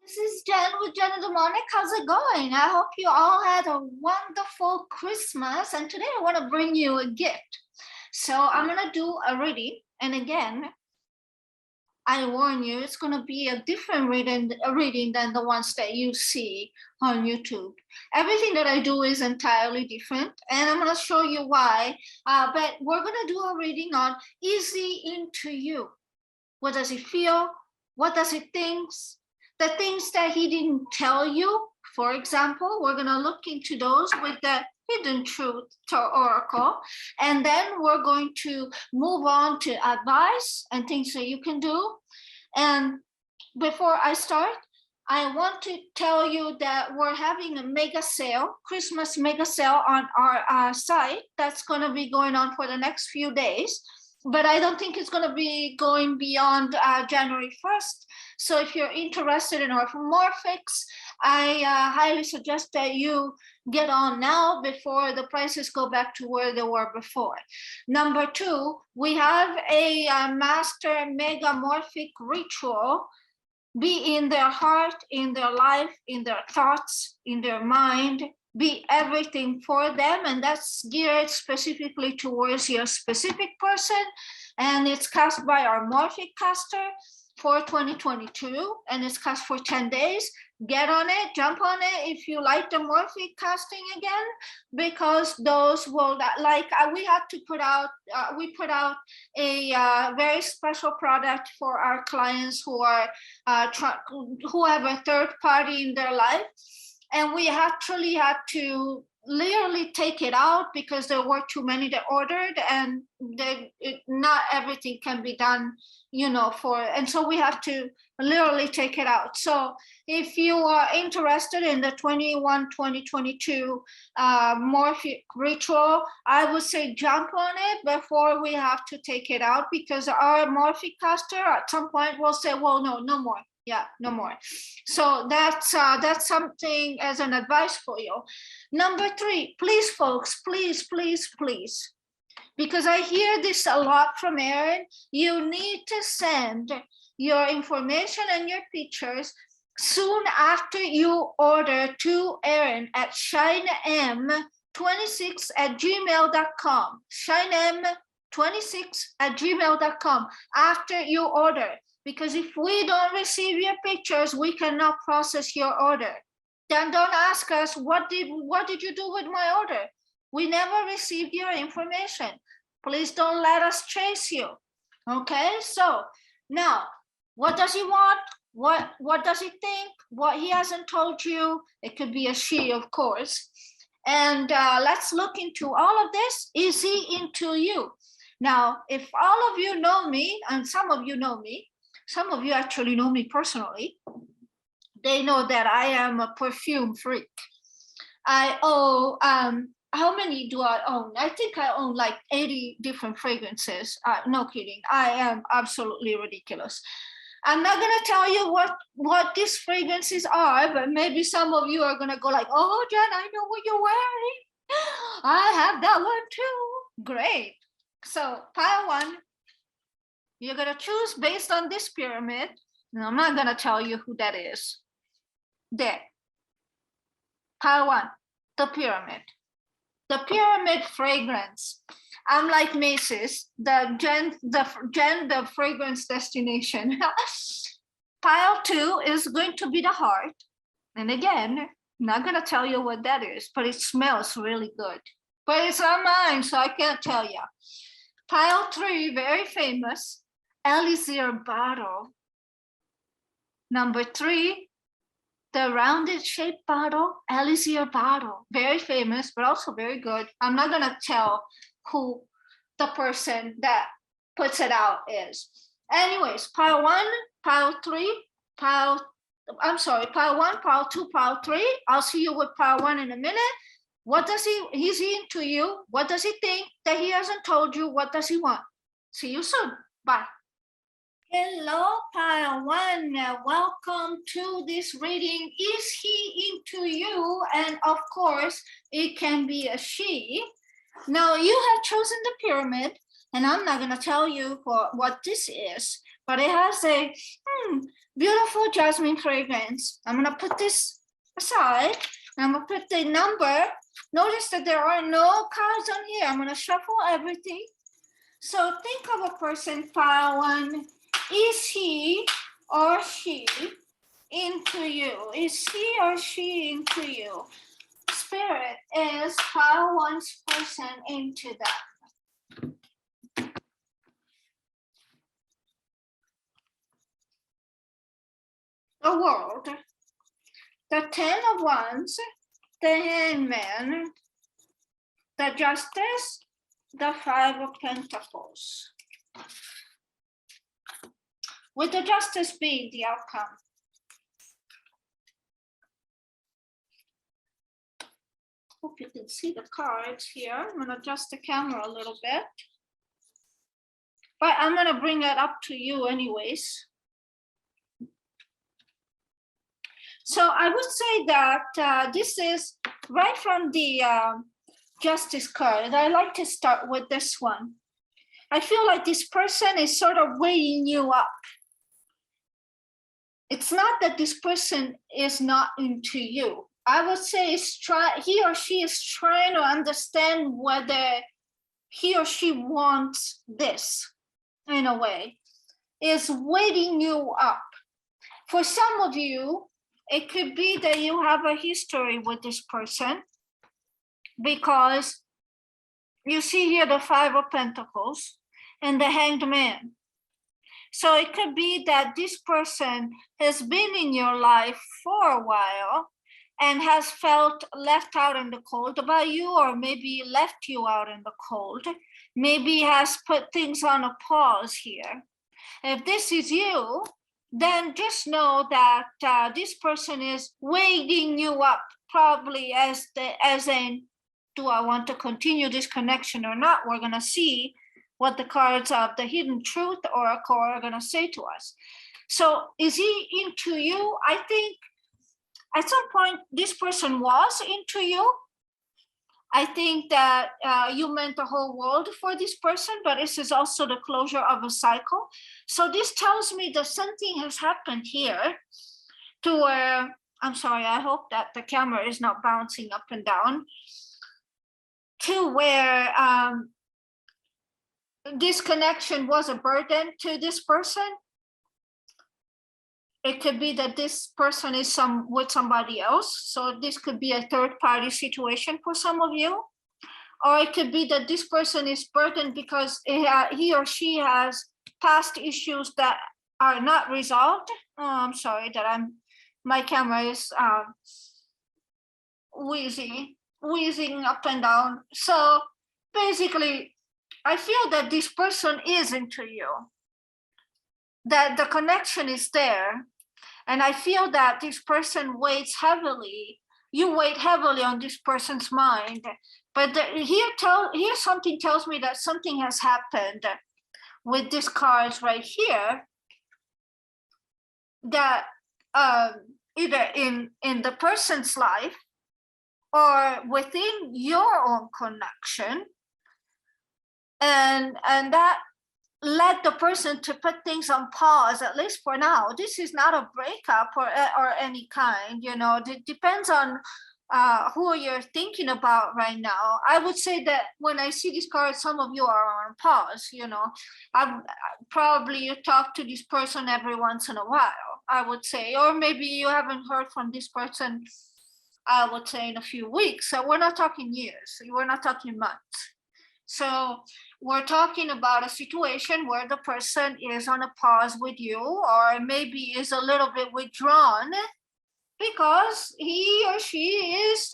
This is Jen with Jen in the Morning. How's it going? I hope you all had a wonderful Christmas. And today I want to bring you a gift. So I'm going to do a reading. And again, I warn you, it's going to be a different reading than the ones that you see on YouTube. Everything that I do is entirely different. And I'm going to show you why. But we're going to do a reading on easy into you. What does it feel? What does it think? The things that he didn't tell you, for example, we're going to look into those with the hidden truth oracle. And then we're going to move on to advice and things that you can do. And before I start, I want to tell you that we're having a mega sale, Christmas mega sale on our site. That's going to be going on for the next few days. But I don't think it's going to be going beyond January 1st. So if you're interested in orthomorphics, I highly suggest that you get on now before the prices go back to where they were before. Number two, we have a master megamorphic ritual. Be in their heart, in their life, in their thoughts, in their mind. Be everything for them, and that's geared specifically towards your specific person, and it's cast by our morphic caster for 2022, and it's cast for 10 days. Get on it, jump on it if you like the morphic casting again, because those will, we had to put out, we put out a very special product for our clients who are who have a third party in their life. And we actually had to literally take it out because there were too many that ordered, and not everything can be done, and so we have to literally take it out. So if you are interested in the 2022 morphic ritual, I would say jump on it before we have to take it out, because our morphic caster at some point will say, well, no more. Yeah, no more. So that's something as an advice for you. Number three, please, folks, please, because I hear this a lot from Erin, you need to send your information and your pictures soon after you order to Erin at shinem26@gmail.com. shinem26@gmail.com after you order. Because if we don't receive your pictures, we cannot process your order. Then don't ask us, what did you do with my order? We never received your information. Please don't let us chase you. Okay, so now, what does he want? What does he think? What he hasn't told you? It could be a she, of course. And let's look into all of this. Is he into you? Now, if all of you know me, and some of you know me, some of you actually know me personally, they know that I am a perfume freak. I own, how many do I own? I think I own like 80 different fragrances. No kidding, I am absolutely ridiculous. I'm not gonna tell you what these fragrances are, but maybe some of you are gonna go like, oh, Jen, I know what you're wearing. I have that one too. Great. So pile one. You're going to choose based on this pyramid. And I'm not going to tell you who that is. There. Pile one, the pyramid. The pyramid fragrance. I'm like Macy's, the fragrance destination. Pile two is going to be the heart. And again, I'm not going to tell you what that is, but it smells really good. But it's not mine, so I can't tell you. Pile three, very famous. Elixir bottle. Number three, the rounded shaped bottle, Elixir bottle. Very famous, but also very good. I'm not gonna tell who the person that puts it out is. Anyways, pile one, pile three, pile one, pile two, pile three. I'll see you with pile one in a minute. What does he's into you? What does he think that he hasn't told you? What does he want? See you soon. Bye. Hello, pile one. Welcome to this reading. Is he into you? And of course, it can be a she. Now, you have chosen the pyramid, and I'm not going to tell you what this is, but it has a beautiful jasmine fragrance. I'm going to put this aside. I'm going to put the number. Notice that there are no cards on here. I'm going to shuffle everything. So think of a person, pile one. Is he or she into you? Is he or she into you? Spirit is pile one's person into that. The world, the 10 of Wands, the Hangman, the Justice, the 5 of Pentacles. With the Justice being the outcome. Hope you can see the cards here. I'm going to adjust the camera a little bit. But I'm going to bring it up to you anyways. So I would say that this is right from the Justice card. I like to start with this one. I feel like this person is sort of weighing you up. It's not that this person is not into you. I would say he or she is trying to understand whether he or she wants this, in a way, is weighting you up. For some of you, it could be that you have a history with this person because you see here the 5 of Pentacles and the Hanged Man. So it could be that this person has been in your life for a while and has felt left out in the cold about you, or maybe left you out in the cold, maybe has put things on a pause here. If this is you, then just know that this person is weighing you up, probably as in, do I want to continue this connection or not? We're going to see what the cards of the Hidden Truth Oracle are going to say to us. So is he into you? I think at some point this person was into you. I think that you meant the whole world for this person, but this is also the closure of a cycle. So this tells me that something has happened here to where, I'm sorry, I hope that the camera is not bouncing up and down, to where this connection was a burden to this person. It could be that this person is with somebody else. So this could be a third-party situation for some of you. Or it could be that this person is burdened because he or she has past issues that are not resolved. Oh, I'm sorry that my camera is wheezing up and down. So basically, I feel that this person is into you, that the connection is there. And I feel that this person weighs heavily. You weigh heavily on this person's mind. But here something tells me that something has happened with these cards right here, that either in the person's life or within your own connection, and that led the person to put things on pause, at least for now. This is not a breakup or any kind, it depends on who you're thinking about right now. I would say that when I see these cards, some of you are on pause, probably you talk to this person every once in a while, I would say, or maybe you haven't heard from this person, I would say, in a few weeks. So we're not talking years, we're not talking months. So we're talking about a situation where the person is on a pause with you, or maybe is a little bit withdrawn because he or she is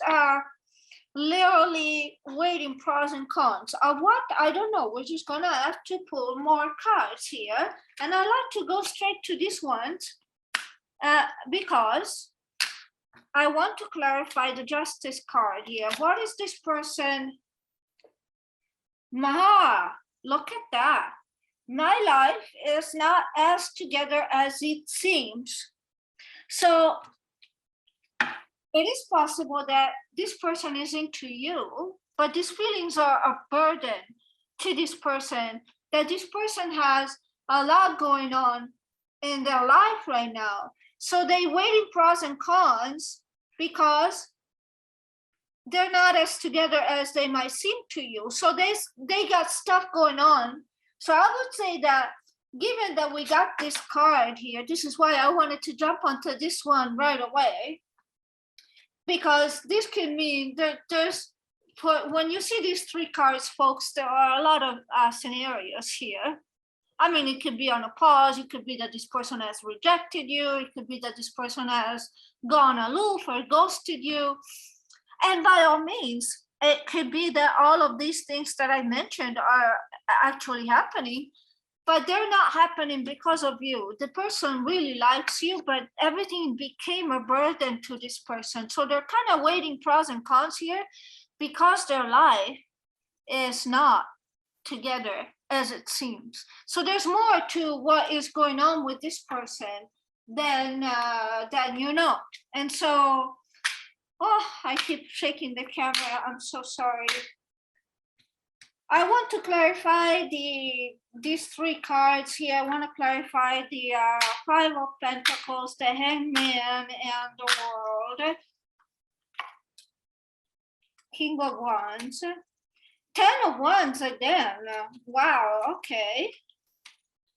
literally weighing pros and cons of what, I don't know. We're just gonna have to pull more cards here, and I like to go straight to this one because I want to clarify the Justice card here. What is this person? Maha, look at that. My life is not as together as it seems. So it is possible that this person is into you, but these feelings are a burden to this person, that this person has a lot going on in their life right now. So they weighing pros and cons because they're not as together as they might seem to you. So they got stuff going on. So I would say that given that we got this card here, this is why I wanted to jump onto this one right away, because this can mean that when you see these three cards, folks, there are a lot of scenarios here. I mean, it could be on a pause. It could be that this person has rejected you. It could be that this person has gone aloof or ghosted you. And by all means, it could be that all of these things that I mentioned are actually happening, but they're not happening because of you. The person really likes you, but everything became a burden to this person. So they're kind of weighing pros and cons here because their life is not together as it seems. So there's more to what is going on with this person than you know. And so, oh, I keep shaking the camera. I'm so sorry. I want to clarify these three cards here. I want to clarify the Five of Pentacles, the Hangman, and the World. King of Wands. 10 of Wands again. Wow, okay.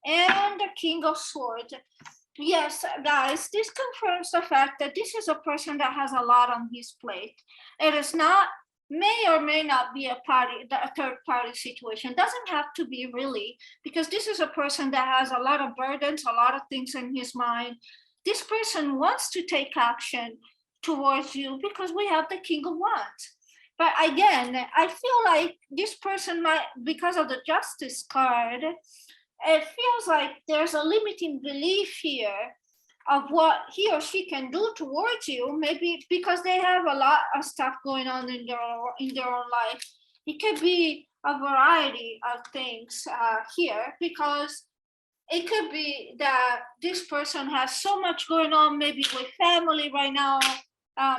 And the King of Swords. Yes, guys, this confirms the fact that this is a person that has a lot on his plate. It is not, may or may not be a third party situation. Doesn't have to be really, because this is a person that has a lot of burdens, a lot of things in his mind. This person wants to take action towards you because we have the King of Wands. But again, I feel like this person might, because of the Justice card, it feels like there's a limiting belief here of what he or she can do towards you, maybe because they have a lot of stuff going on in their own life. It could be a variety of things here, because it could be that this person has so much going on, maybe with family right now.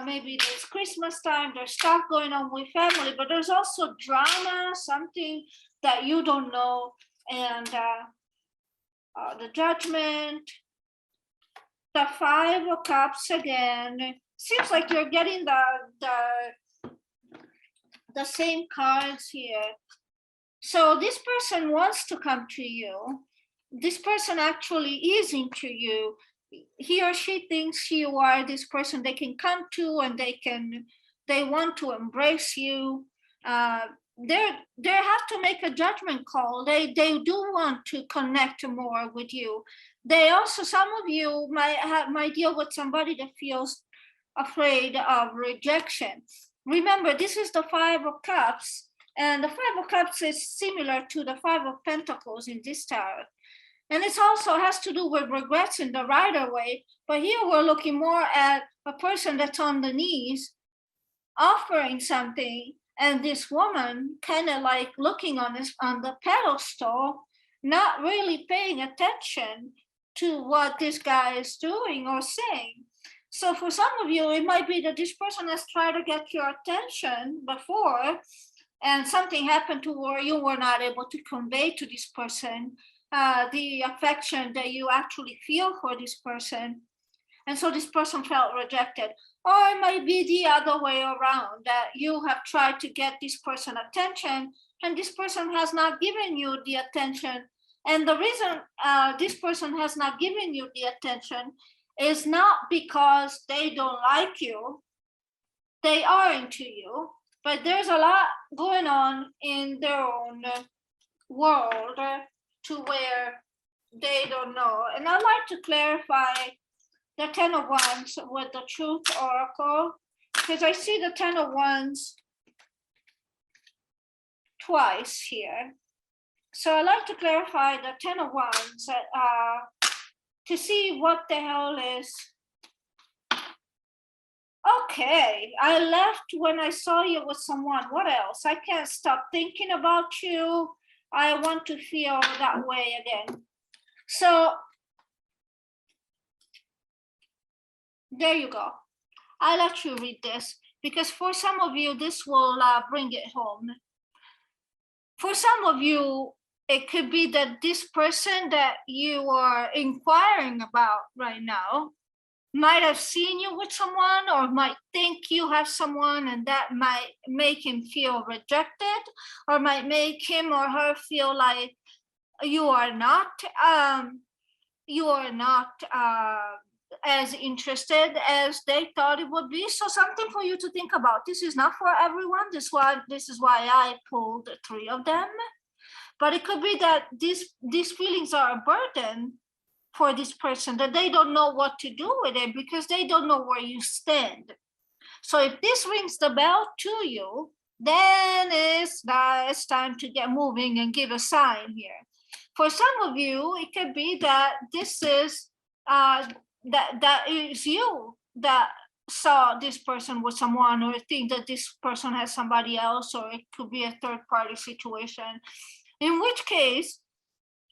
Maybe it's Christmas time, there's stuff going on with family, but there's also drama, something that you don't know, and the Judgment, the Five of Cups again. Seems like you're getting the same cards here. So this person wants to come to you. This person actually is into you. He or she thinks you are this person they can come to, and they want to embrace you. They have to make a judgment call. They do want to connect more with you. They also, some of you might deal with somebody that feels afraid of rejection. Remember, this is the Five of Cups, and the Five of Cups is similar to the Five of Pentacles in this tarot. And it also has to do with regrets in the Rider-Waite, but here we're looking more at a person that's on the knees, offering something, and this woman kind of like looking on the pedestal, not really paying attention to what this guy is doing or saying. So for some of you, it might be that this person has tried to get your attention before, and something happened to where you were not able to convey to this person the affection that you actually feel for this person. And so this person felt rejected. Or it might be the other way around, that you have tried to get this person attention and this person has not given you the attention. And the reason this person has not given you the attention is not because they don't like you. They are into you, but there's a lot going on in their own world to where they don't know. And I'd like to clarify the Ten of Wands with the Truth Oracle, because I see the Ten of Wands twice here. So I'd like to clarify the Ten of Wands to see what the hell is. Okay, I left when I saw you with someone. What else? I can't stop thinking about you. I want to feel that way again. So there you go. I'll let you read this, because for some of you, this will bring it home. For some of you, It could be that this person that you are inquiring about right now might have seen you with someone, or might think you have someone, and that might make him feel rejected, or might make him or her feel like you are not as interested as they thought it would be. So something for you to think about. This is not for everyone. This is why I pulled 3 of them. But it could be that these feelings are a burden for this person, that they don't know what to do with it because they don't know where you stand. So if this rings the bell to you, then it's time to get moving and give a sign here. For some of you, it could be that this is that is you that saw this person with someone, or think that this person has somebody else, or it could be a third party situation. In which case,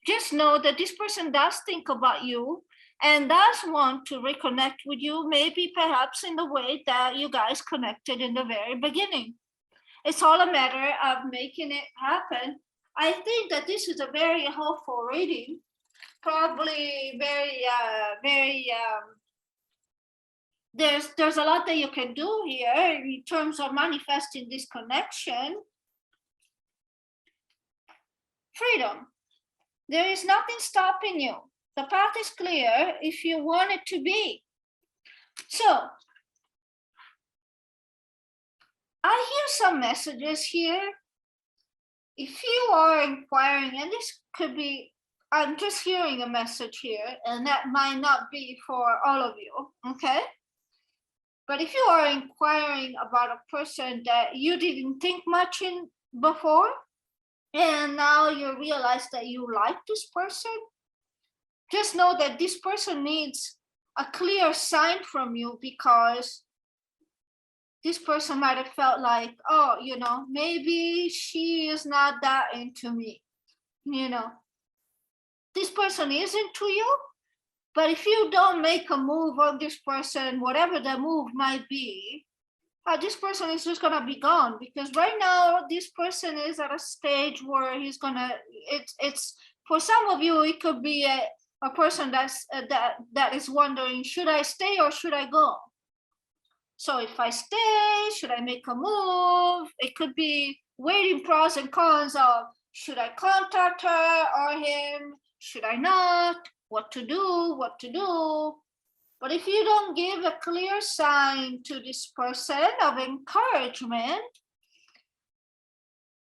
just know that this person does think about you and does want to reconnect with you, maybe perhaps in the way that you guys connected in the very beginning. It's all a matter of making it happen. I think that this is a very hopeful reading, probably there's a lot that you can do here in terms of manifesting this connection. Freedom. There is nothing stopping you. The path is clear if you want it to be. So, I hear some messages here. If you are inquiring, and this could be, I'm just hearing a message here, and that might not be for all of you, okay? But if you are inquiring about a person that you didn't think much in before, and now you realize that you like this person, just know that this person needs a clear sign from you, because this person might have felt like, oh, maybe she is not that into me. This person is into you, but if you don't make a move on this person, whatever the move might be, this person is just gonna be gone, because right now this person is at a stage where he's gonna. It's for some of you, it could be a person that is wondering, should I stay or should I go? So if I stay, should I make a move? It could be weighing pros and cons of, should I contact her or him? Should I not? What to do? But if you don't give a clear sign to this person of encouragement,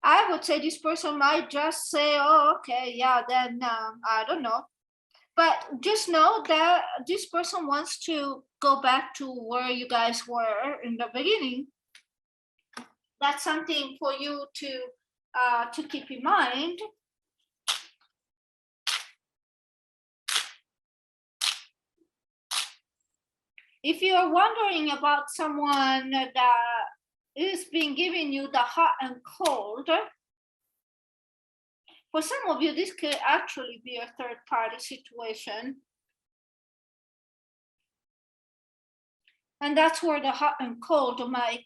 I would say this person might just say, oh, okay, yeah, then I don't know. But just know that this person wants to go back to where you guys were in the beginning. That's something for you to keep in mind. If you're wondering about someone that is being giving you the hot and cold, for some of you, this could actually be a third-party situation. And that's where the hot and cold might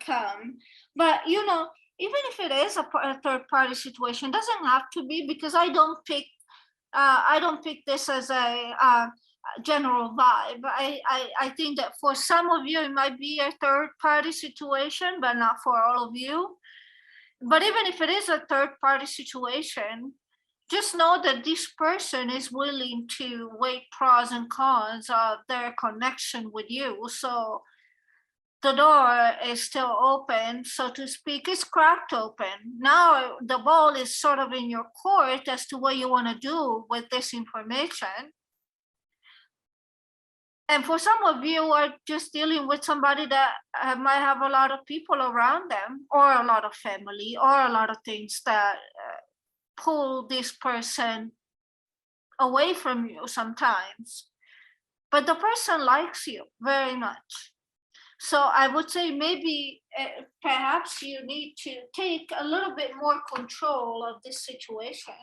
come. But, even if it is a third-party situation, doesn't have to be, because I don't pick this as a general vibe. I think that for some of you, it might be a third-party situation, but not for all of you. But even if it is a third-party situation, just know that this person is willing to weigh pros and cons of their connection with you. So the door is still open, so to speak. It's cracked open. Now the ball is sort of in your court as to what you want to do with this information. And for some of you are just dealing with somebody that might have a lot of people around them, or a lot of family, or a lot of things that pull this person away from you sometimes. But the person likes you very much. So I would say maybe perhaps you need to take a little bit more control of this situation.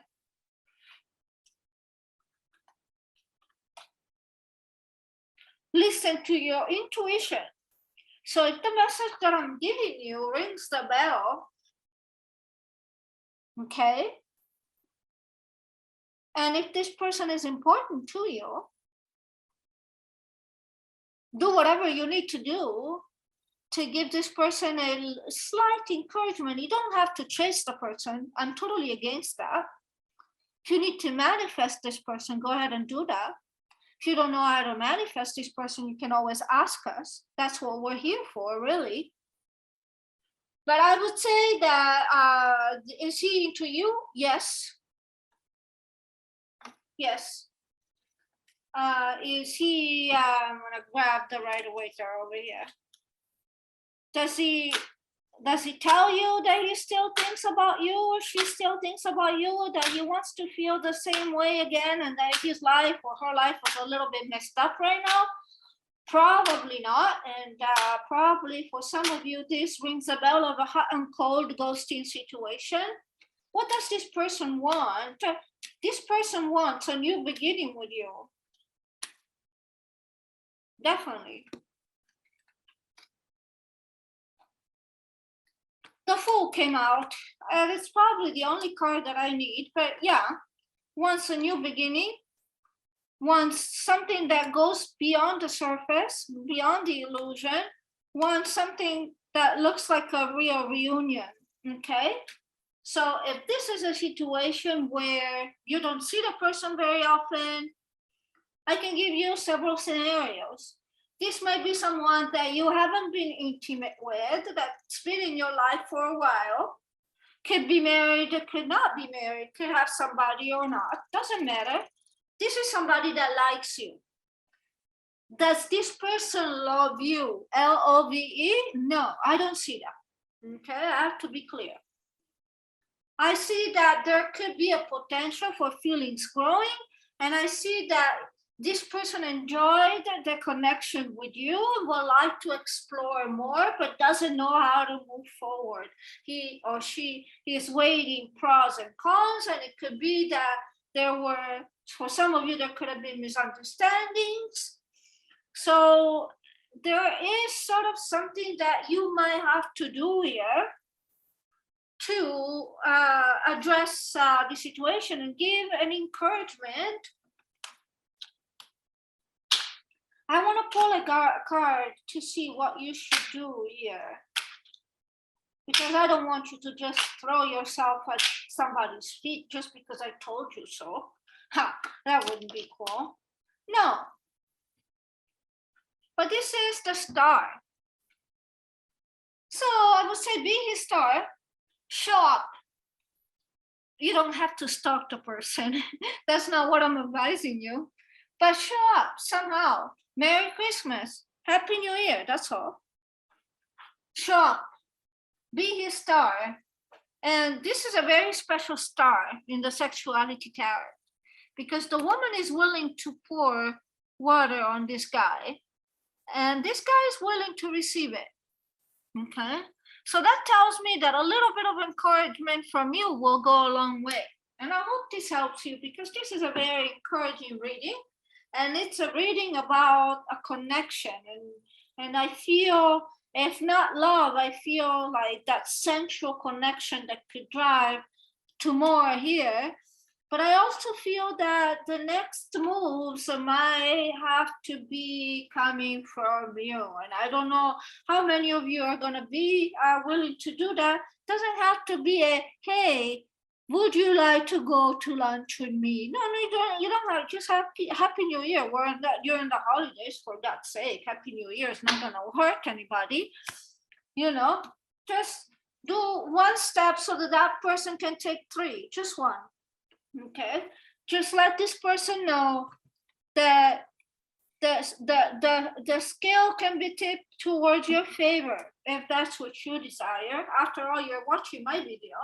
Listen to your intuition. So if the message that I'm giving you rings the bell, okay, And if this person is important to you, do whatever you need to do to give this person a slight encouragement. You don't have to chase the person. I'm totally against that. If you need to manifest this person, go ahead and do that. If you don't know how to manifest this person, you can always ask us. That's what we're here for, really. But I would say that, is he into you? Yes. Yes. Is he, I'm gonna grab the right waiter over here. Does he tell you that he still thinks about you, or she still thinks about you, that he wants to feel the same way again, and that his life or her life is a little bit messed up right now? Probably not. And probably for some of you, this rings a bell of a hot and cold ghosting situation. What does this person want? This person wants a new beginning with you. Definitely. The Fool came out, and it's probably the only card that I need, but yeah, wants a new beginning, wants something that goes beyond the surface, beyond the illusion, wants something that looks like a real reunion, okay? So if this is a situation where you don't see the person very often, I can give you several scenarios. This might be someone that you haven't been intimate with, that's been in your life for a while. Could be married, could not be married, could have somebody or not, doesn't matter. This is somebody that likes you. Does this person love you? L-O-V-E? No, I don't see that. Okay, I have to be clear. I see that there could be a potential for feelings growing, and I see that this person enjoyed the connection with you, would like to explore more, but doesn't know how to move forward. He or she is weighing pros and cons, and it could be that there were, for some of you, there could have been misunderstandings. So there is sort of something that you might have to do here to address the situation and give an encouragement. I want to pull a card to see what you should do here, because I don't want you to just throw yourself at somebody's feet just because I told you so. Ha, that wouldn't be cool. No. But this is the Star. So I would say be his star, show up. You don't have to stalk the person. That's not what I'm advising you. But show up somehow. Merry Christmas. Happy New Year. That's all. Show up. Be his star. And this is a very special star in the sexuality tarot, because the woman is willing to pour water on this guy, and this guy is willing to receive it. Okay? So that tells me that a little bit of encouragement from you will go a long way. And I hope this helps you, because this is a very encouraging reading. And it's a reading about a connection. And I feel, if not love, I feel like that sensual connection that could drive to more here. But I also feel that the next moves might have to be coming from you. And I don't know how many of you are going to be willing to do that. Doesn't have to be a, hey, would you like to go to lunch with me? No, you don't have, just Happy New Year. You're in the holidays, for God's sake. Happy New Year is not going to hurt anybody. You know, just do one step so that person can take three, just one. Okay, just let this person know that the scale can be tipped towards your favor if that's what you desire. After all, you're watching my video,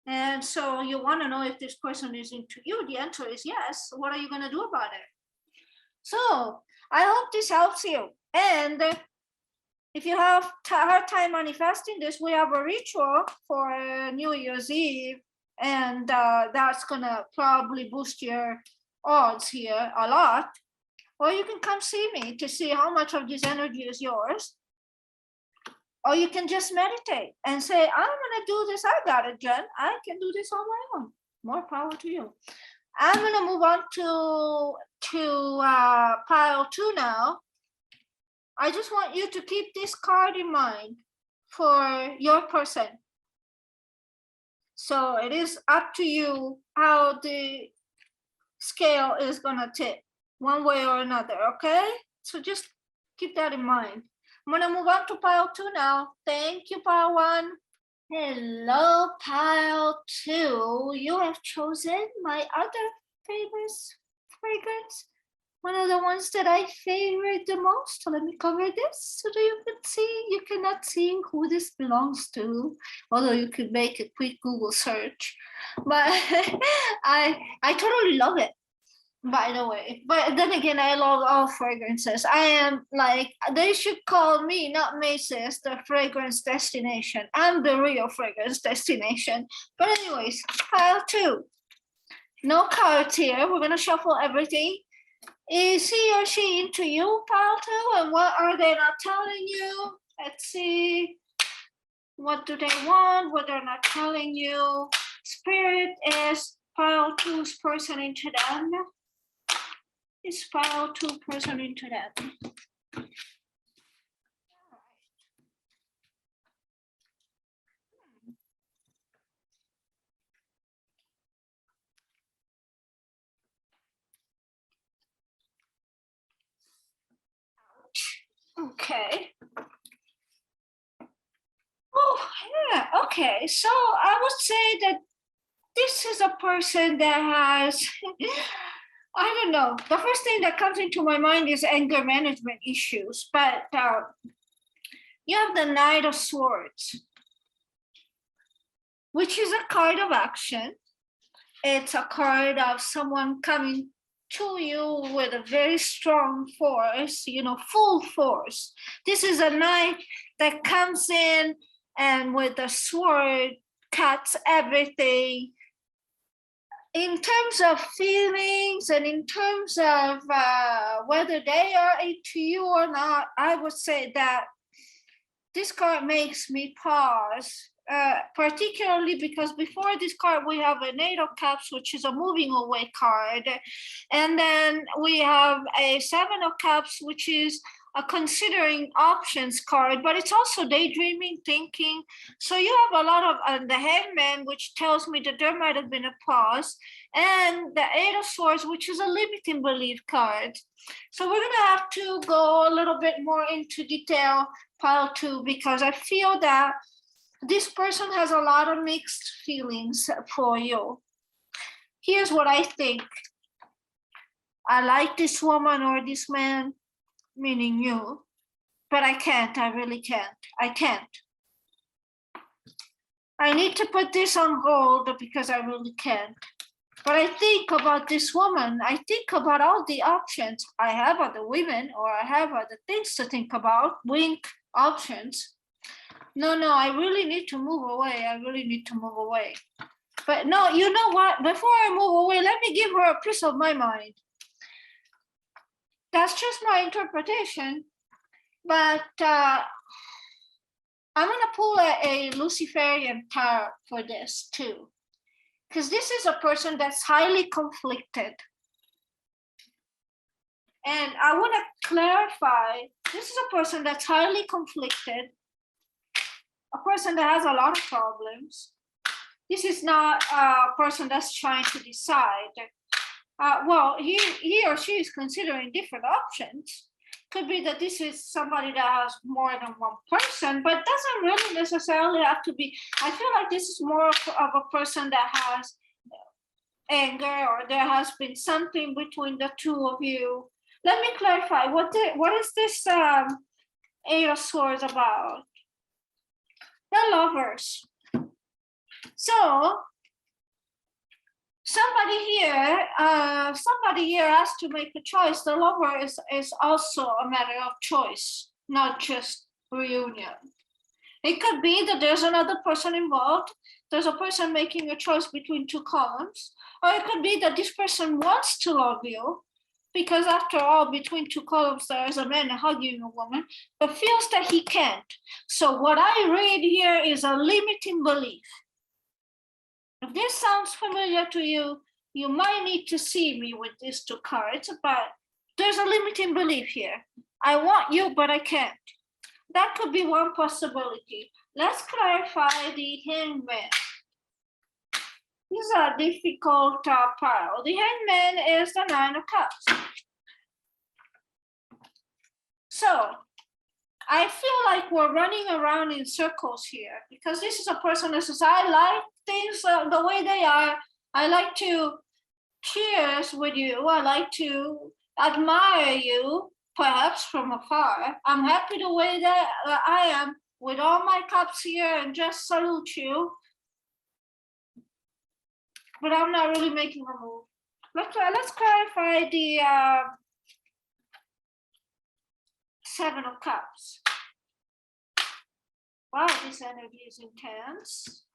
and so you want to know if this person is into you. The answer is yes. What are you going to do about it? So I hope this helps you. And if you have hard time manifesting this, we have a ritual for New Year's Eve. And that's gonna probably boost your odds here a lot. Or you can come see me to see how much of this energy is yours. Or you can just meditate and say, I'm gonna do this. I got it, Jen. I can do this on my own. More power to you. I'm going to move on to pile 2 now. I just want you to keep this card in mind for your person. So it is up to you how the scale is going to tip one way or another, okay? So just keep that in mind. I'm going to move on to pile 2 now. Thank you, pile 1. Hello, pile 2. You have chosen my other favorite fragrance. One of the ones that I favorite the most. So let me cover this so that you can see. You cannot see who this belongs to, although you could make a quick Google search. But I totally love it, by the way. But then again, I love all fragrances. I am like, they should call me, not Macy's, the fragrance destination. I'm the real fragrance destination. But anyways, pile 2. No cards here. We're going to shuffle everything. Is he or she into you, pile 2? And what are they not telling you? Let's see. What do they want? What they're not telling you? Spirit is pile 2's person into them. Is pile 2 person into them? Okay. Oh, yeah. Okay. So I would say that this is a person that has, I don't know. The first thing that comes into my mind is anger management issues. But you have the Knight of Swords, which is a card of action. It's a card of someone coming to you with a very strong force, full force. This is a knight that comes in and with a sword cuts everything. In terms of feelings and in terms of whether they are into you or not, I would say that this card makes me pause. Particularly because before this card we have a Eight of Cups, which is a moving away card, and then we have a Seven of Cups, which is a considering options card, but it's also daydreaming, thinking. So you have a lot of the Hangman, which tells me that there might have been a pause, and the Eight of Swords, which is a limiting belief card. So we're gonna have to go a little bit more into detail, pile 2, because I feel that this person has a lot of mixed feelings for you. Here's what I think. I like this woman or this man, meaning you, but I can't. I really can't. I can't. I need to put this on hold because I really can't. But I think about this woman. I think about all the options. I have other women or I have other things to think about. Wink, options. No, I really need to move away. I really need to move away. But no, you know what? Before I move away, let me give her a piece of my mind. That's just my interpretation. But I'm going to pull a Luciferian tarot for this too. Because this is a person that's highly conflicted. And I want to clarify, this is a person that's highly conflicted, a person that has a lot of problems. This is not a person that's trying to decide. Well, he or she is considering different options. Could be that this is somebody that has more than one person, but doesn't really necessarily have to be. I feel like this is more of a person that has anger, or there has been something between the two of you. Let me clarify. What is this Eight of Swords about? The Lovers. So somebody here has to make a choice. The Lover is also a matter of choice, not just reunion. It could be that there's another person involved. There's a person making a choice between two columns. Or it could be that this person wants to love you, because after all, between two columns, there is a man hugging a woman, but feels that he can't. So what I read here is a limiting belief. If this sounds familiar to you, You might need to see me with these two cards, but there's a limiting belief here. I want you, but I can't. That could be one possibility. Let's clarify the Hangman. These are difficult pile. The Hangman is the Nine of Cups. So I feel like we're running around in circles here because this is a person that says, I like things the way they are. I like to cheers with you. I like to admire you, perhaps from afar. I'm happy the way that I am with all my cups here and just salute you. But I'm not really making a move. Let's clarify the Seven of Cups. Wow, this energy is intense.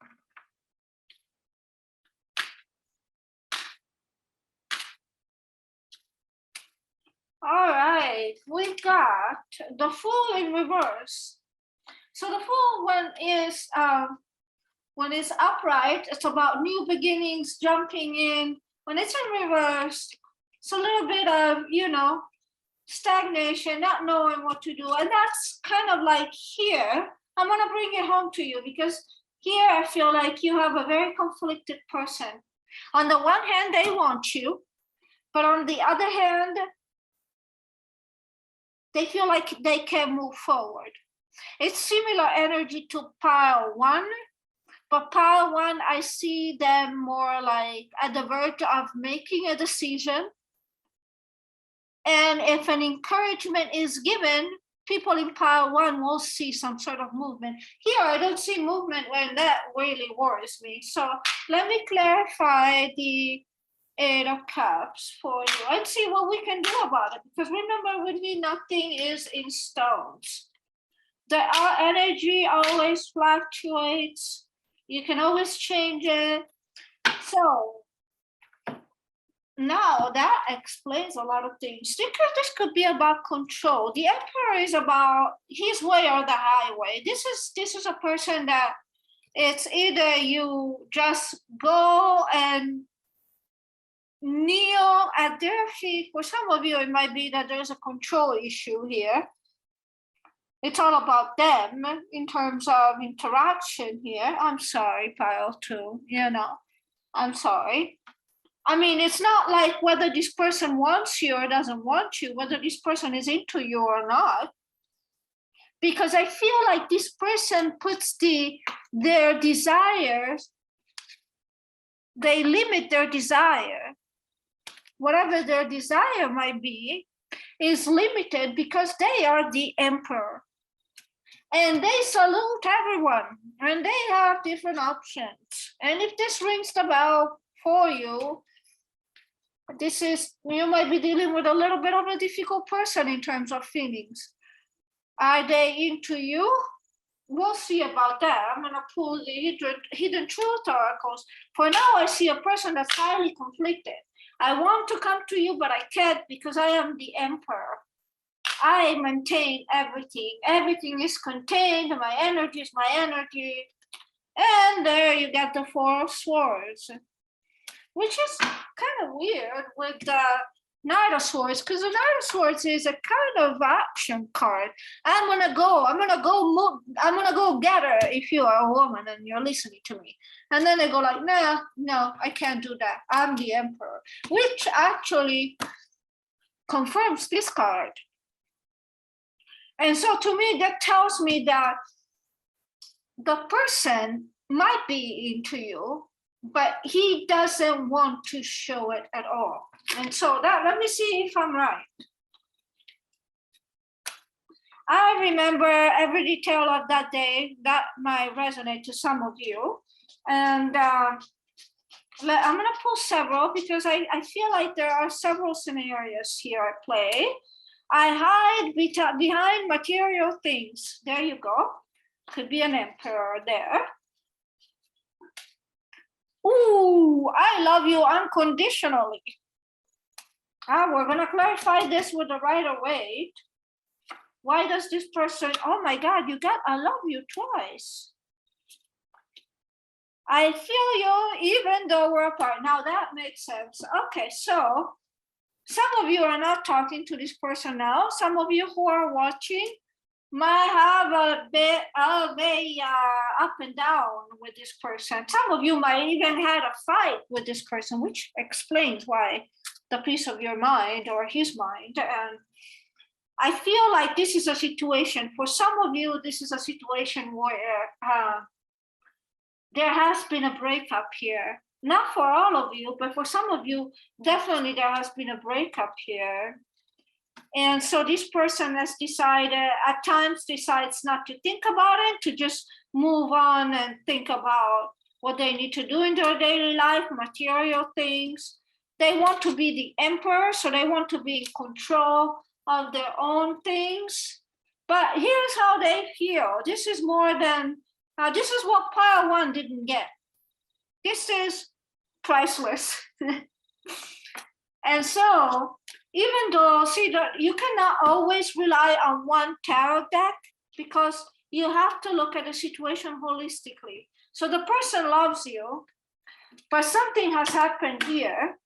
All right, we got the Fool in reverse. So the Fool, when it's upright, it's about new beginnings, jumping in. When it's in reverse, it's a little bit of, stagnation, not knowing what to do. And that's kind of like here. I'm going to bring it home to you because here I feel like you have a very conflicted person. On the one hand, they want you, but on the other hand, they feel like they can move forward. It's similar energy to pile one, but pile one, I see them more like at the verge of making a decision. And if an encouragement is given, people in pile one will see some sort of movement. Here, I don't see movement when that really worries me. So let me clarify the Eight of Cups for you and see what we can do about it. Because remember, with me, nothing is in stones. Our energy always fluctuates. You can always change it. So now that explains a lot of things. Because this could be about control. The Emperor is about his way or the highway. This is a person that it's either you just go and kneel at their feet. For some of you, it might be that there's a control issue here. It's all about them in terms of interaction here. I'm sorry, pile two, I'm sorry. I mean, it's not like whether this person wants you or doesn't want you, whether this person is into you or not. Because I feel like this person puts their desires, they limit their desire. Whatever their desire might be is limited because they are the Emperor. And they salute everyone, and they have different options. And if this rings the bell for you, you might be dealing with a little bit of a difficult person in terms of feelings. Are they into you? We'll see about that. I'm going to pull the hidden truth oracles. For now, I see a person that's highly conflicted. I want to come to you, but I can't because I am the Emperor. I maintain everything. Everything is contained. My energy is my energy. And there you get the Four of Swords, which is kind of weird with the Knight of Swords, because the Knight of Swords is a kind of action card. I'm gonna go get her if you are a woman and you're listening to me. And then they go like, no, I can't do that. I'm the Emperor, which actually confirms this card. And so to me, that tells me that the person might be into you, but he doesn't want to show it at all. And so let me see if I'm right. I remember every detail of that day. That might resonate to some of you. And I'm going to pull several because I feel like there are several scenarios here at play. I hide behind material things. There you go. Could be an Emperor there. Ooh, I love you unconditionally. We're going to clarify this with the Rider-Waite. Why does this person, oh my God, you got I love you twice. I feel you even though we're apart. Now that makes sense. Okay, so some of you are not talking to this person now. Some of you who are watching might have a bit of a up and down with this person. Some of you might even had a fight with this person, which explains why the peace of your mind or his mind. And I feel like this is a situation, for some of you, this is a situation where there has been a breakup here. Not for all of you, but for some of you, definitely there has been a breakup here. And so this person has decided, at times decides not to think about it, to just move on and think about what they need to do in their daily life, material things. They want to be the emperor, so they want to be in control of their own things. But here's how they feel. This is more than, this is what pile one didn't get. This is priceless. And so, even though, see, you cannot always rely on one tarot deck, because you have to look at the situation holistically. So the person loves you, but something has happened here.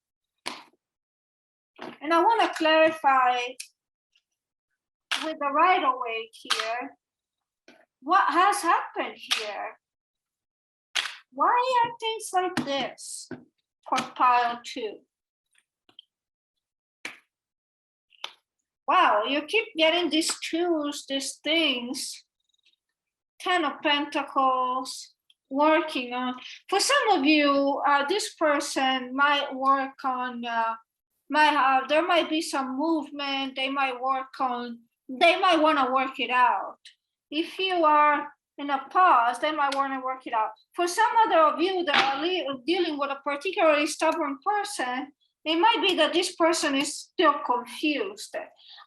And I want to clarify with the Rider-Waite here, what has happened here? Why are things like this for pile two? Wow, you keep getting these twos, these things. 10 of Pentacles, working on. For some of you, this person might work on, there might be some movement, they might want to work it out. If you are in a pause, they might want to work it out. For some other of you that are dealing with a particularly stubborn person, it might be that this person is still confused.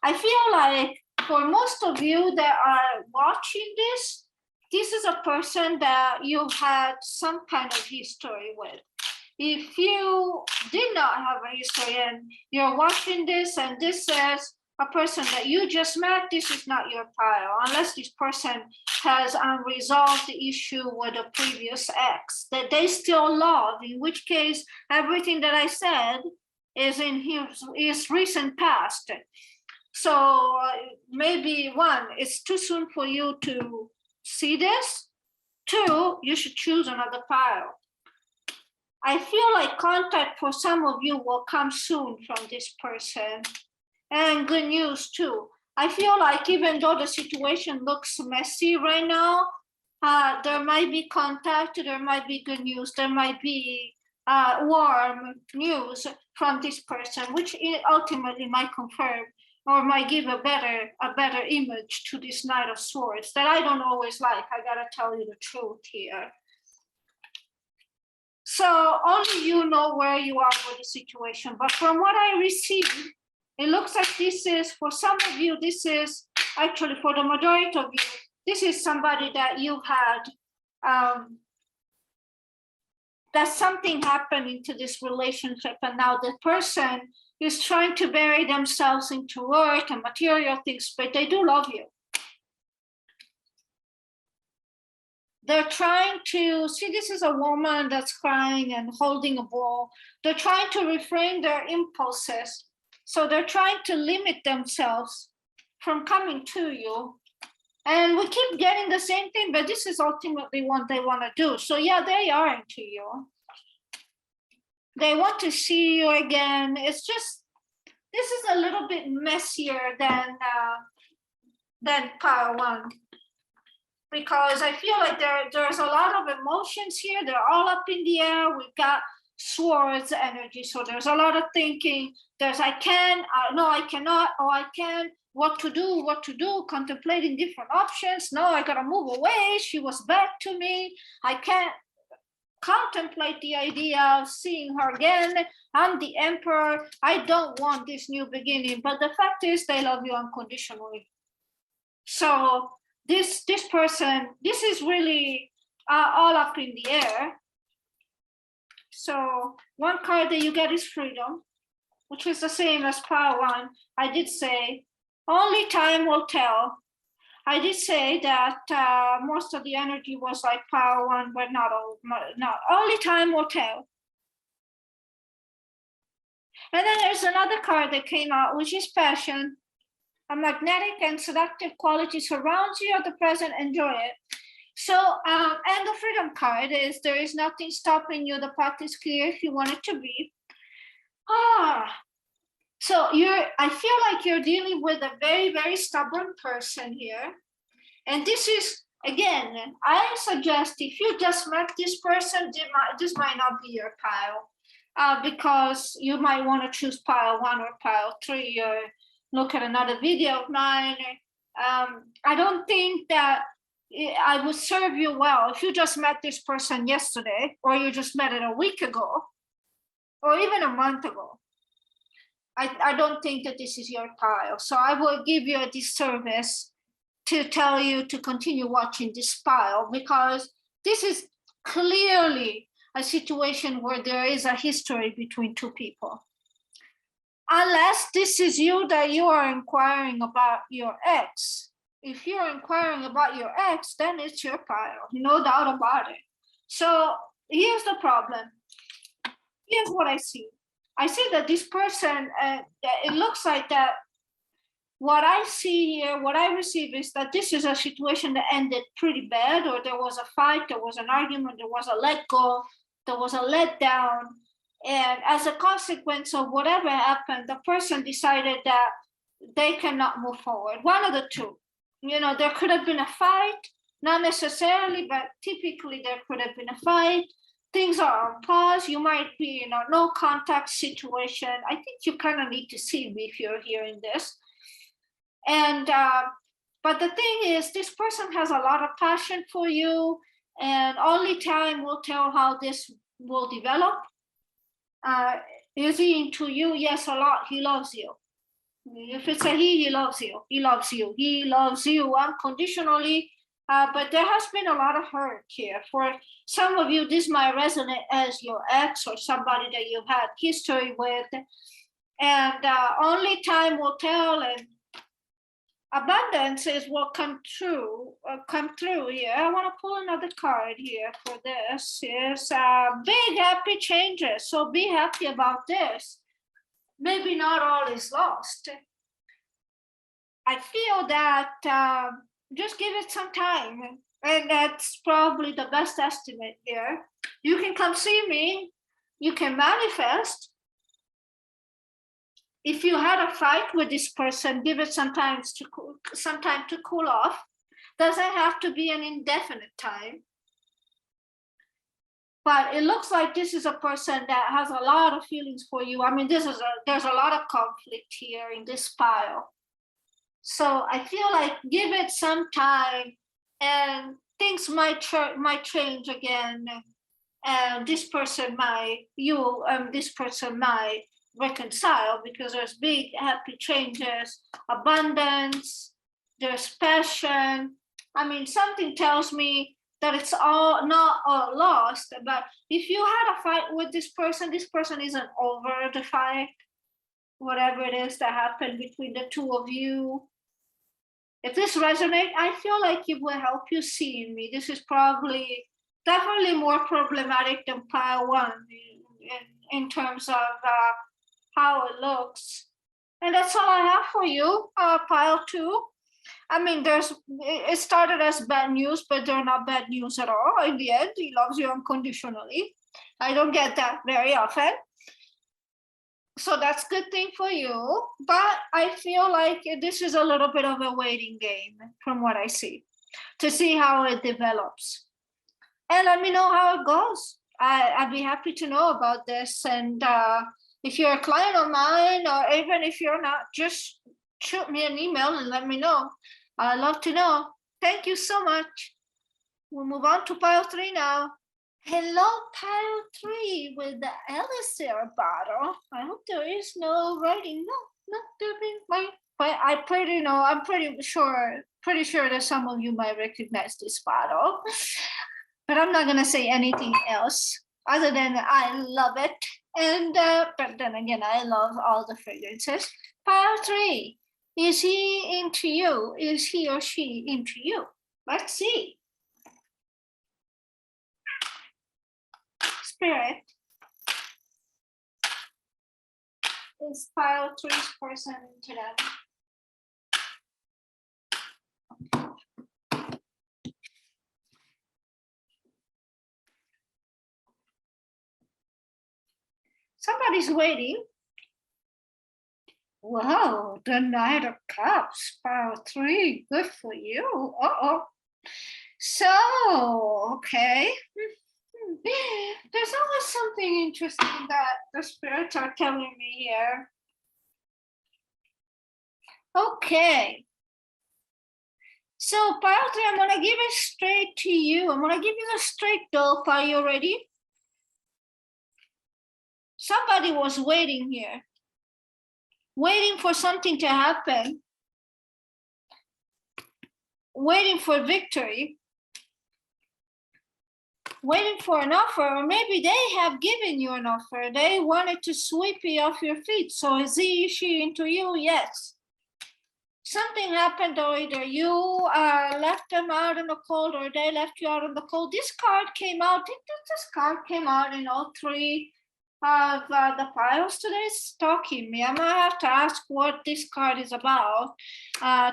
I feel like for most of you that are watching this is a person that you've had some kind of history with. If you did not have a history and you're watching this and this says a person that you just met, this is not your pile, unless this person has unresolved issue with a previous ex that they still love, in which case everything that I said is in his recent past. So maybe one, it's too soon for you to see this. Two, you should choose another pile. I feel like contact for some of you will come soon from this person. And good news too. I feel like even though the situation looks messy right now, there might be contact, there might be good news, there might be warm news from this person, which ultimately might confirm or might give a better image to this Knight of Swords that I don't always like. I gotta tell you the truth here. So only you know where you are with the situation. But from what I received, it looks like this is, for some of you, this is actually for the majority of you, this is somebody that you've had, that something happened into this relationship, and now the person is trying to bury themselves into work and material things, but they do love you. They're trying to, see, this is a woman that's crying and holding a ball. They're trying to refrain their impulses. So they're trying to limit themselves from coming to you. And we keep getting the same thing, but this is ultimately what they want to do. So yeah, they are into you. They want to see you again. It's just, this is a little bit messier than pile one. Because I feel like there's a lot of emotions here. They're all up in the air. We've got swords energy. So there's a lot of thinking. There's I can, no, I cannot, oh, I can, what to do, contemplating different options. No, I gotta move away. She was bad to me. I can't contemplate the idea of seeing her again. I'm the emperor. I don't want this new beginning. But the fact is they love you unconditionally. So this person, this is really all up in the air. So one card that you get is freedom, which is the same as pile one. I did say, only time will tell. I did say that most of the energy was like pile 1, but not all. Not only time will tell. And then there's another card that came out, which is passion. A magnetic and seductive quality surrounds you at the present. Enjoy it. So, and the freedom card is there is nothing stopping you. The path is clear if you want it to be. So I feel like you're dealing with a very, very stubborn person here. And this is, again, I suggest if you just met this person, this might not be your pile, because you might want to choose pile 1 or pile 3 or look at another video of mine. I don't think that I would serve you well if you just met this person yesterday, or you just met it a week ago, or even a month ago. I don't think that this is your pile. So I will give you a disservice to tell you to continue watching this pile, because this is clearly a situation where there is a history between two people. Unless this is you that you are inquiring about your ex. If you're inquiring about your ex, then it's your pile, no doubt about it. So here's the problem. Here's what I see. I see that this person, it looks like that what I see here, what I receive is that this is a situation that ended pretty bad, or there was a fight, there was an argument, there was a let go, there was a letdown. And as a consequence of whatever happened, the person decided that they cannot move forward. One of the two. You know, there could have been a fight, not necessarily, but typically there could have been a fight. Things are on pause. You might be in a no contact situation. I think you kind of need to see me if you're hearing this. And but the thing is, this person has a lot of passion for you, and only time will tell how this will develop. Is he into you? Yes, a lot. He loves you. If it's a he loves you. He loves you. He loves you unconditionally. But there has been a lot of hurt here. For some of you, this might resonate as your ex or somebody that you've had history with. And only time will tell, and abundance is what come through here. I want to pull another card here for this. Is big happy changes. So be happy about this. Maybe not all is lost. I feel that just give it some time, and that's probably the best estimate here. You can come see me. You can manifest. If you had a fight with this person, give it some time to cool off. Doesn't have to be an indefinite time. But it looks like this is a person that has a lot of feelings for you. I mean, there's a lot of conflict here in this pile. So I feel like give it some time, and things might change again. And this person might reconcile, because there's big happy changes, abundance, there's passion. I mean, something tells me that it's all not all lost. But if you had a fight with this person isn't over the fight. Whatever it is that happened between the two of you. If this resonates, I feel like it will help you see me. This is definitely more problematic than pile 1 in terms of how it looks. And that's all I have for you, pile 2. I mean, it started as bad news, but they're not bad news at all. In the end, he loves you unconditionally. I don't get that very often. So that's a good thing for you. But I feel like this is a little bit of a waiting game from what I see, to see how it develops. And let me know how it goes. I'd be happy to know about this. And if you're a client of mine, or even if you're not, just shoot me an email and let me know. I'd love to know. Thank you so much. We'll move on to pile 3 now. Hello, pile 3 with the Elixir bottle. I hope there is no writing. No, there is right. But I'm pretty sure that some of you might recognize this bottle. But I'm not gonna say anything else other than I love it. And but then again, I love all the fragrances. Pile 3. Is he into you? Is he or she into you? Let's see. Spirit. Is pile 3's person into them? Somebody's waiting. Wow, the Knight of Cups, pile 3. Good for you. Uh-oh. So, okay. There's always something interesting that the spirits are telling me here. Okay. So, pile 3, I'm going to give it straight to you. I'm going to give you the straight though. Are you ready? Somebody was waiting here. Waiting for something to happen, waiting for victory, waiting for an offer, or maybe they have given you an offer. They wanted to sweep you off your feet. So is he, she into you? Yes. Something happened, or either you left them out in the cold, or they left you out in the cold. This card came out. I think this card came out in all 3 of the piles today. It's stalking me. I'm gonna have to ask what this card is about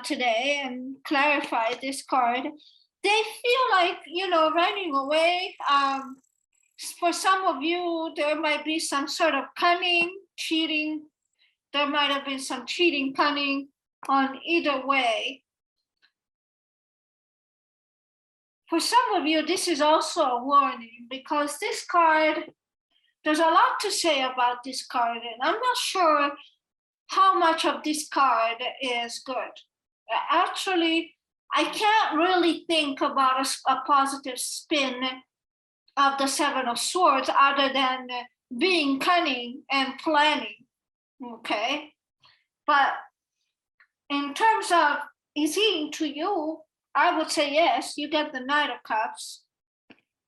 today and clarify this card. They feel like, you know, running away. For some of you, there might be some sort of cunning, cheating. There might have been some cheating, cunning on either way. For some of you, this is also a warning, because this card, there's a lot to say about this card, and I'm not sure how much of this card is good. Actually, I can't really think about a positive spin of the 7 of Swords other than being cunning and planning, okay? But in terms of, is he into you? I would say yes. You get the Knight of Cups.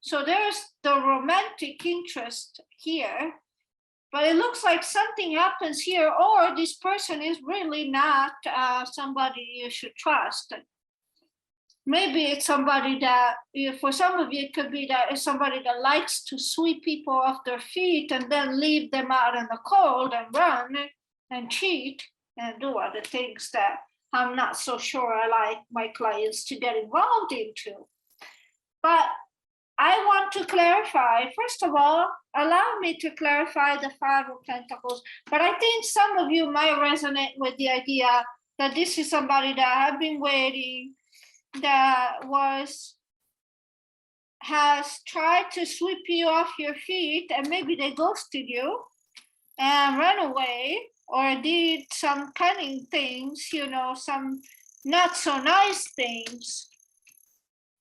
So there's the romantic interest here, but it looks like something happens here, or this person is really not somebody you should trust. Maybe it's somebody that, for some of you, it could be that it's somebody that likes to sweep people off their feet and then leave them out in the cold and run and cheat and do other things that I'm not so sure I like my clients to get involved into. But I want to clarify, first of all, allow me to clarify the 5 of Pentacles. But I think some of you might resonate with the idea that this is somebody that have been waiting, that has tried to sweep you off your feet, and maybe they ghosted you and ran away, or did some cunning things, you know, some not so nice things.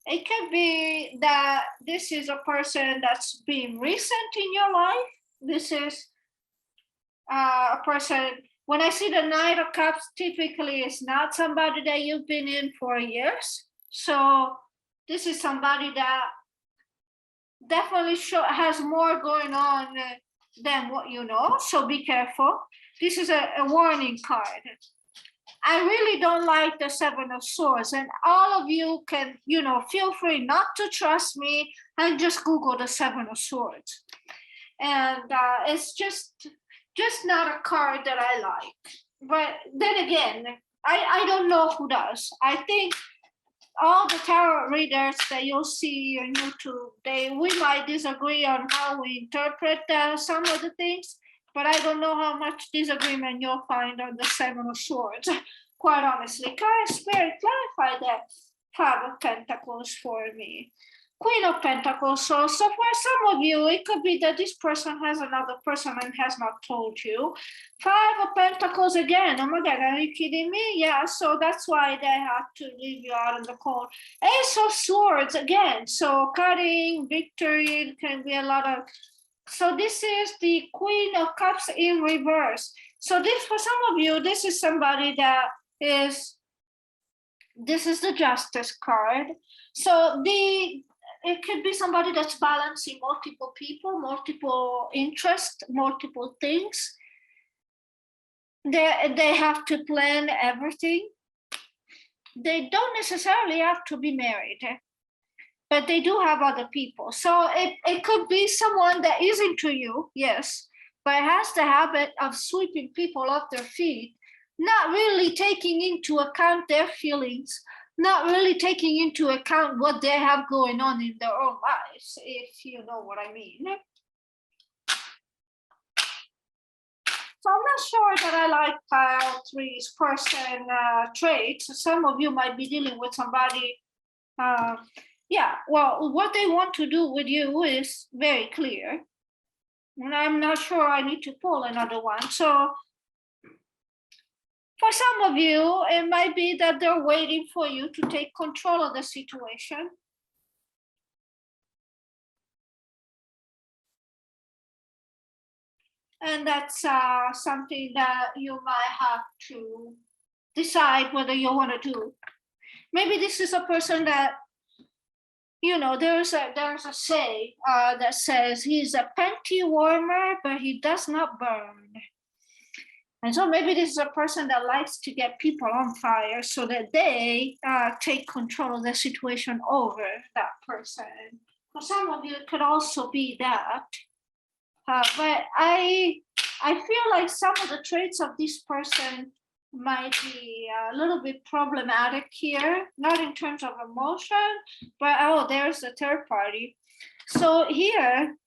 It could be that this is a person that's been recent in your life. This is a person, when I see the Knight of Cups, typically it's not somebody that you've been in for years. So this is somebody that definitely has more going on than what you know. So be careful. This is a warning card. I really don't like the 7 of Swords, and all of you can, you know, feel free not to trust me and just Google the 7 of Swords. And it's just not a card that I like. But then again, I don't know who does. I think all the tarot readers that you'll see on YouTube, we might disagree on how we interpret some of the things, but I don't know how much disagreement you'll find on the 7 of Swords, quite honestly. Spirit, clarify that 5 of Pentacles for me. Queen of Pentacles. So for some of you, it could be that this person has another person and has not told you. 5 of Pentacles again. Oh my God, are you kidding me? Yeah, so that's why they have to leave you out in the cold. Ace of Swords again. So cutting, victory, can be a lot of. So this is the Queen of Cups in reverse. So this, for some of you, this is somebody that is, this is the Justice card. So it could be somebody that's balancing multiple people, multiple interests, multiple things. They have to plan everything. They don't necessarily have to be married, but they do have other people. So it could be someone that is into you, yes, but has the habit of sweeping people off their feet, not really taking into account their feelings, not really taking into account what they have going on in their own lives, if you know what I mean. So I'm not sure that I like pile three's person traits. Some of you might be dealing with somebody. Yeah, well, what they want to do with you is very clear. And I'm not sure I need to pull another one. So for some of you, it might be that they're waiting for you to take control of the situation. And that's something that you might have to decide whether you want to do. Maybe this is a person that, you know, there's a say that says he's a panty warmer, but he does not burn. And so maybe this is a person that likes to get people on fire so that they take control of the situation over that person. For some of you, it could also be that. But I feel like some of the traits of this person might be a little bit problematic here, not in terms of emotion, but oh, there's a third party. So here,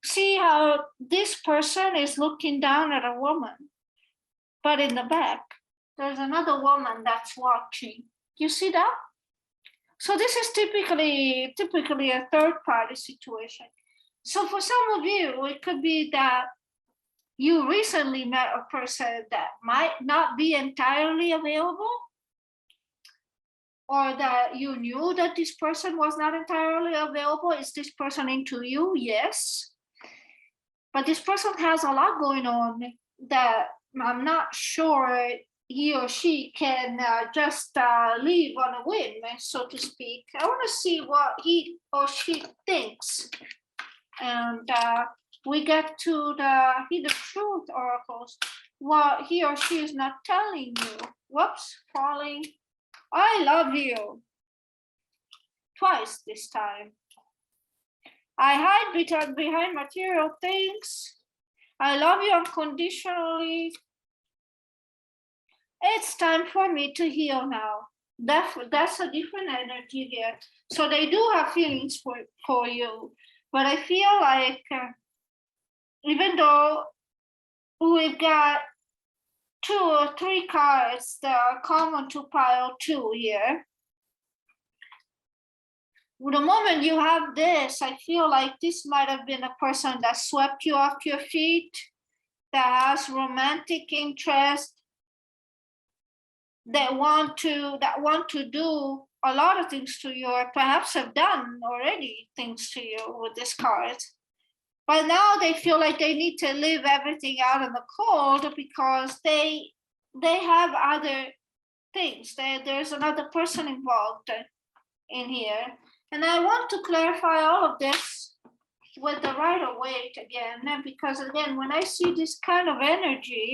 see how this person is looking down at a woman, but in the back, there's another woman that's watching. You see that? So this is typically a third party situation. So for some of you, it could be that you recently met a person that might not be entirely available, or that you knew that this person was not entirely available. Is this person into you? Yes. But this person has a lot going on that I'm not sure he or she can just leave on a whim, so to speak. I want to see what he or she thinks. And we get to the hidden truth oracles, what he or she is not telling you. Whoops, falling. I love you. Twice this time. I hide behind material things. I love you unconditionally. It's time for me to heal now. That's a different energy here. So they do have feelings for you. But I feel like even though we've got 2 or 3 cards that are common to pile 2 here, the moment you have this, I feel like this might have been a person that swept you off your feet, that has romantic interest, that want to do a lot of things to you, or perhaps have done already things to you with this card. But now they feel like they need to leave everything out in the cold because they have other things. There's another person involved in here. And I want to clarify all of this with the Rider-Waite again, because again, when I see this kind of energy,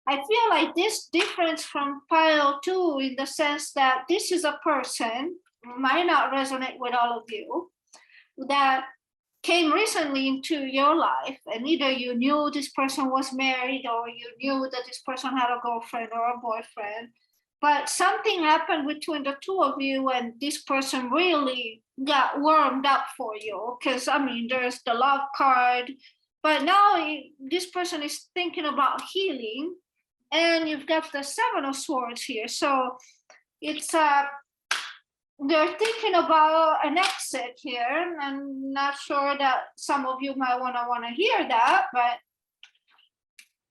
I feel like this difference from pile 2 in the sense that this is a person, might not resonate with all of you, that came recently into your life, and either you knew this person was married or you knew that this person had a girlfriend or a boyfriend, but something happened between the two of you and this person really got warmed up for you. Because I mean, there's the love card, but now this person is thinking about healing, and you've got the 7 of Swords here. So it's they're thinking about an exit here. I'm not sure that some of you might want to hear that, but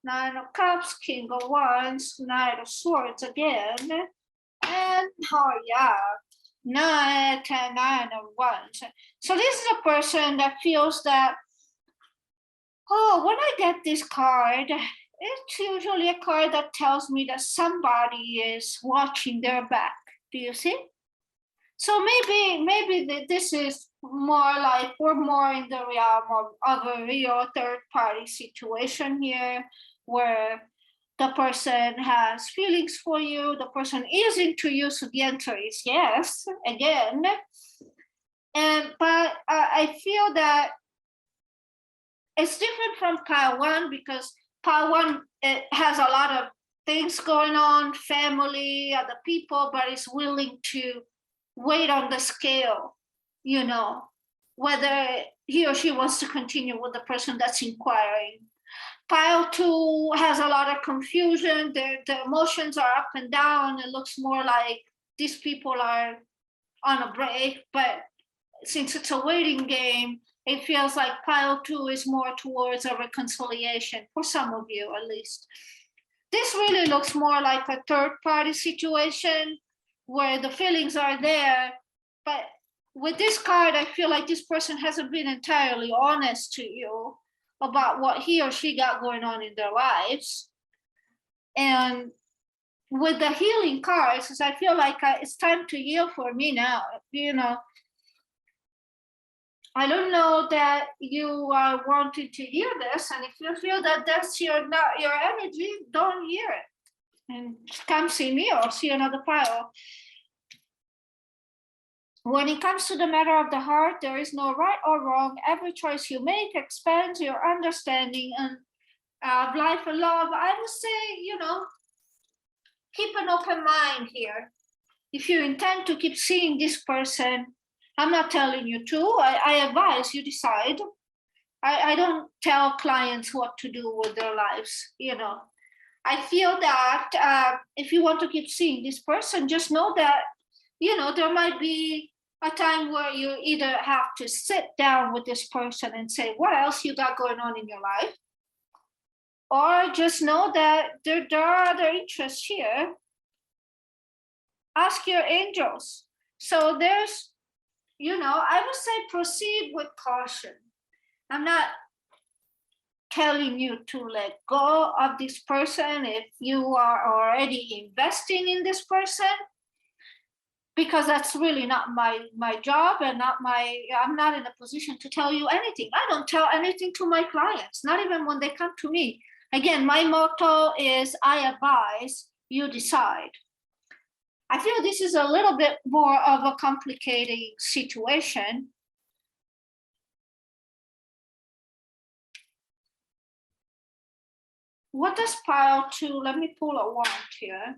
9 of Cups, King of Wands, Knight of Swords again, and oh yeah, 9 of Wands. So this is a person that feels that, oh, when I get this card, it's usually a card that tells me that somebody is watching their back. Do you see? So maybe this is more like we're more in the realm of a real third-party situation here, where the person has feelings for you, the person is into you, so the answer is yes, again. But I feel that it's different from pile one, because pile one, it has a lot of things going on, family, other people, but is willing to wait on the scale, you know, whether he or she wants to continue with the person that's inquiring. Pile two has a lot of confusion. The emotions are up and down. It looks more like these people are on a break, but since it's a waiting game, it feels like pile two is more towards a reconciliation, for some of you at least. This really looks more like a third party situation where the feelings are there, but with this card, I feel like this person hasn't been entirely honest to you about what he or she got going on in their lives. And with the healing cards, I feel like it's time to heal for me now, you know. I don't know that you are wanting to hear this, and if you feel that that's your energy, don't hear it, and come see me or see another pile. When it comes to the matter of the heart, there is no right or wrong. Every choice you make expands your understanding and of life and love. I would say, you know, keep an open mind here. If you intend to keep seeing this person, I'm not telling you to. I advise you decide. I don't tell clients what to do with their lives, you know. I feel that if you want to keep seeing this person, just know that, you know, there might be a time where you either have to sit down with this person and say, what else you got going on in your life? Or just know that there are other interests here. Ask your angels. So there's, you know, I would say proceed with caution. I'm not telling you to let go of this person if you are already investing in this person, because that's really not my job, and I'm not in a position to tell you anything. I don't tell anything to my clients, not even when they come to me. Again, my motto is I advise, you decide. I feel this is a little bit more of a complicated situation. What does pile two, let me pull a wand here.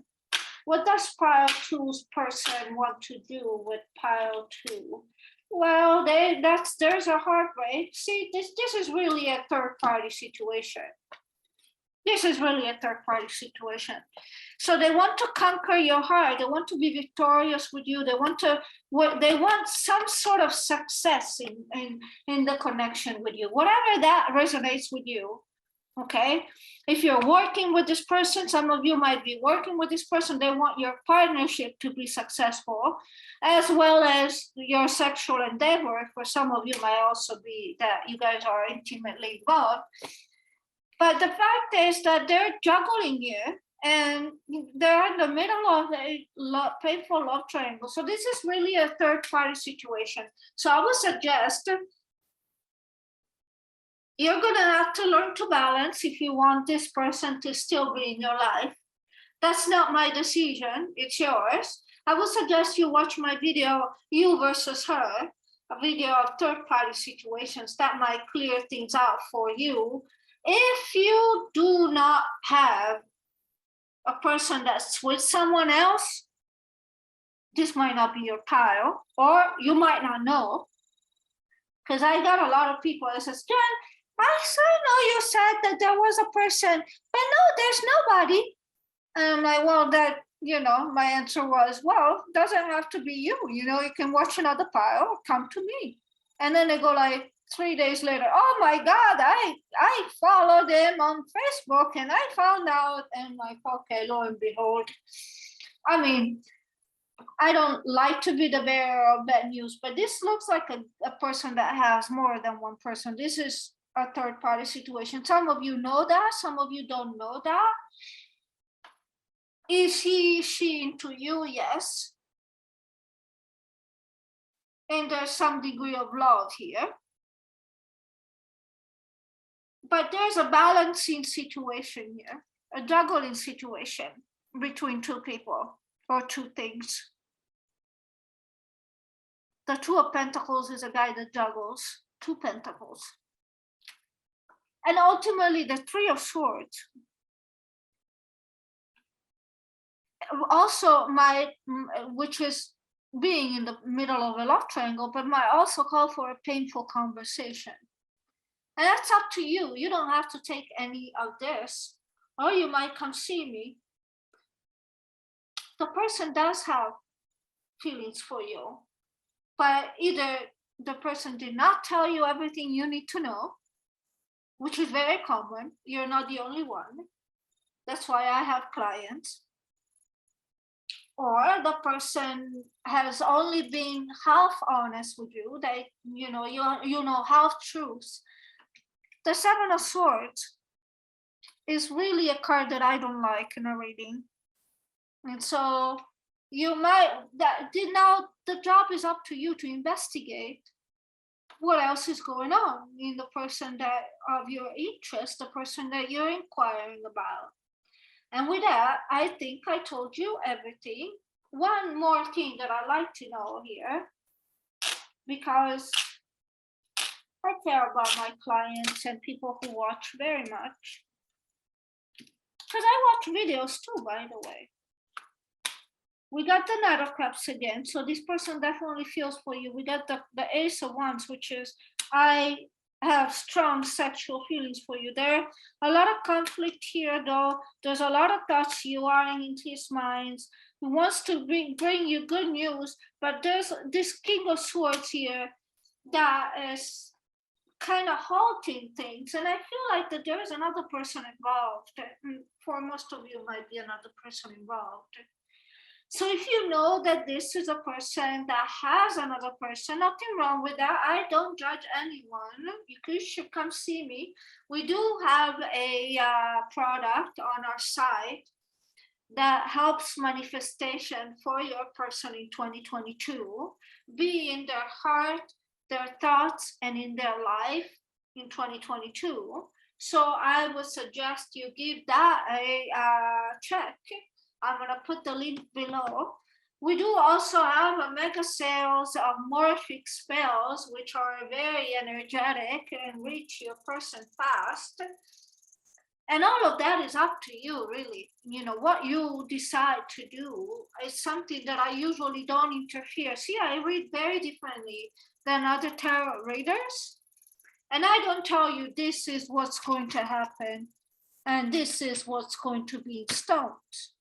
What does pile two's person want to do with pile two? Well, there's a heartbreak. See, this is really a third party situation. This is really a third party situation. So they want to conquer your heart. They want to be victorious with you. They want some sort of success in the connection with you, whatever that resonates with you. Okay, if you're working with this person, some of you might be working with this person. They want your partnership to be successful, as well as your sexual endeavor. For some of you might also be that you guys are intimately involved. But the fact is that they're juggling you, and they're in the middle of a painful love triangle. So this is really a third party situation. So I would suggest you're going to have to learn to balance if you want this person to still be in your life. That's not my decision, it's yours. I would suggest you watch my video, You versus Her, a video of third-party situations that might clear things out for you. If you do not have a person that's with someone else, this might not be your pile, or you might not know. Because I got a lot of people that says, Jen, I know you said that there was a person, but no, there's nobody. And I'm like, well, that, you know, my answer was, well, it doesn't have to be you. You know, you can watch another pile or come to me. And then they go like 3 days later, oh my God, I followed him on Facebook and I found out. And like, okay, lo and behold. I mean, I don't like to be the bearer of bad news, but this looks like a person that has more than one person. This is a third party situation. Some of you know that, some of you don't know that. Is she into you? Yes. And there's some degree of love here. But there's a balancing situation here, a juggling situation between two people or two things. The Two of Pentacles is a guy that juggles two pentacles. And ultimately, the Three of Swords also might, which is being in the middle of a love triangle, but might also call for a painful conversation. And that's up to you. You don't have to take any of this, or you might come see me. The person does have feelings for you, but either the person did not tell you everything you need to know, which is very common. You're not the only one. That's why I have clients. Or the person has only been half honest with you. They, you know half truths. The Seven of Swords is really a card that I don't like in a reading. And so you might, now the job is up to you to investigate what else is going on in the person that of your interest, the person that you're inquiring about. And with that, I think I told you everything. One more thing that I like to know here, because I care about my clients and people who watch very much. Because I watch videos too, by the way. We got the Knight of Cups again, so this person definitely feels for you. We got the Ace of Wands, which is, I have strong sexual feelings for you. There a lot of conflict here, though. There's a lot of thoughts you are into his mind. He wants to bring you good news, but there's this King of Swords here that is kind of halting things. And I feel like that there is another person involved. For most of you, might be another person involved. So if you know that this is a person that has another person, nothing wrong with that. I don't judge anyone. You should come see me. We do have a product on our site that helps manifestation for your person in 2022, be in their heart, their thoughts, and in their life in 2022. So I would suggest you give that a check. I'm going to put the link below. We do also have a mega sales of morphic spells, which are very energetic and reach your person fast. And all of that is up to you, really. You know, what you decide to do is something that I usually don't interfere. See, I read very differently than other tarot readers. And I don't tell you this is what's going to happen and this is what's going to be in stones.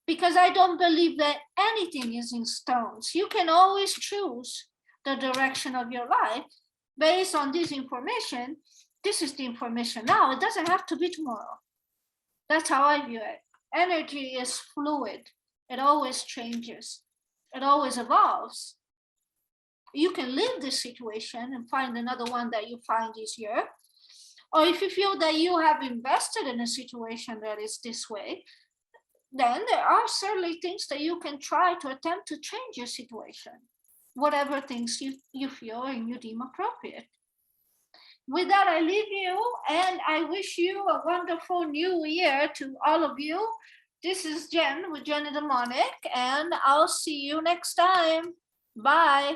Because I don't believe that anything is in stones. You can always choose the direction of your life based on this information. This is the information now. It doesn't have to be tomorrow. That's how I view it. Energy is fluid. It always changes. It always evolves. You can leave this situation and find another one that you find easier. Or if you feel that you have invested in a situation that is this way, then there are certainly things that you can try to attempt to change your situation, whatever things you feel and you deem appropriate. With that, I leave you, and I wish you a wonderful new year to all of you. This is Jen with Jen the Demonic, and I'll see you next time. Bye.